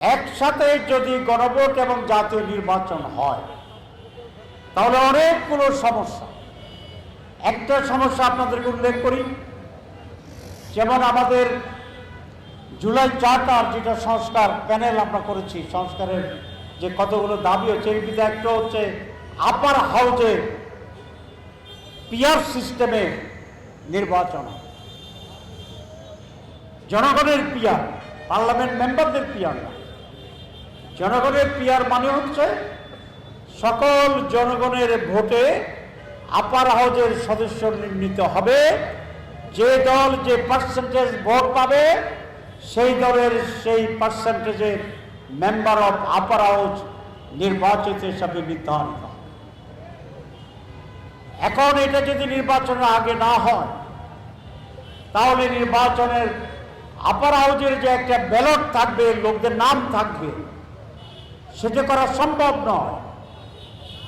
একসাথে যদি গণভোট এবং জাতীয় নির্বাচন হয় তাহলে অনেকগুলো সমস্যা। একটা সমস্যা আপনাদেরকে উল্লেখ করি, যেমন আমাদের জুলাই চার্টার যেটা সংস্কার প্যানেল আমরা করেছি, সংস্কারের যে কতগুলো দাবি হচ্ছে এর ভিতরে একটা হচ্ছে আপার হাউজে পিআর সিস্টেমে নির্বাচন, জনগণের পিআর, পার্লামেন্ট মেম্বারদের পিআর না। জনগণের পিআর মানে হচ্ছে সকল জনগণের ভোটে আপার হাউজের সদস্য নির্ণীত হবে, যে দল যে পার্সেন্টেজ ভোট পাবে সেই দলের সেই পার্সেন্টেজের মেম্বার অফ আপার হাউজ নির্বাচিত হিসাবে নির্ধারিত। এখন এটা যদি নির্বাচনের আগে না হয় তাহলে নির্বাচনের আপার হাউজের যে একটা ব্যালট থাকবে, লোকদের নাম থাকবে, সেটা করা সম্ভব নয়।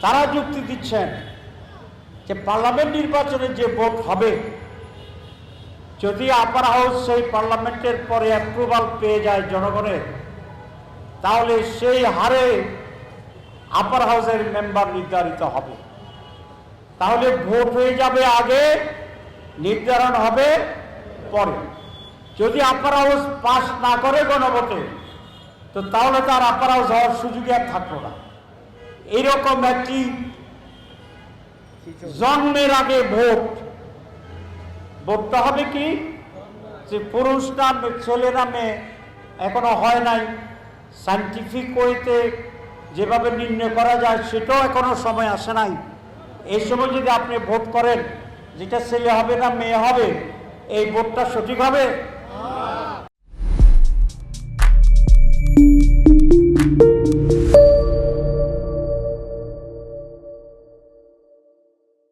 তারা যুক্তি দিচ্ছেন যে পার্লামেন্ট নির্বাচনে যে ভোট হবে, যদি আপার হাউস সেই পার্লামেন্টের পরে অ্যাপ্রুভাল পেয়ে যায় জনগণের, তাহলে সেই হারে আপার হাউসের মেম্বার নির্ধারিত হবে। তাহলে ভোট হয়ে যাবে আগে, নির্ধারণ হবে পরে। যদি আপার হাউস পাস না করে গণভোটে, তো তাহলে তার আপার হাউস হওয়ার সুযোগই আর থাকলো না। এইরকম একটি জন্মের আগে ভোটটা হবে কি, যে পুরুষ না ছেলে না মেয়ে এখনো হয় নাই, সায়েন্টিফিক ওয়েতে যেভাবে নির্ণয় করা যায় সেটাও এখনো সময় আসে নাই। এই সময় যদি আপনি ভোট করেন যেটা ছেলে হবে না মেয়ে হবে, এই ভোটটা সঠিক হবে?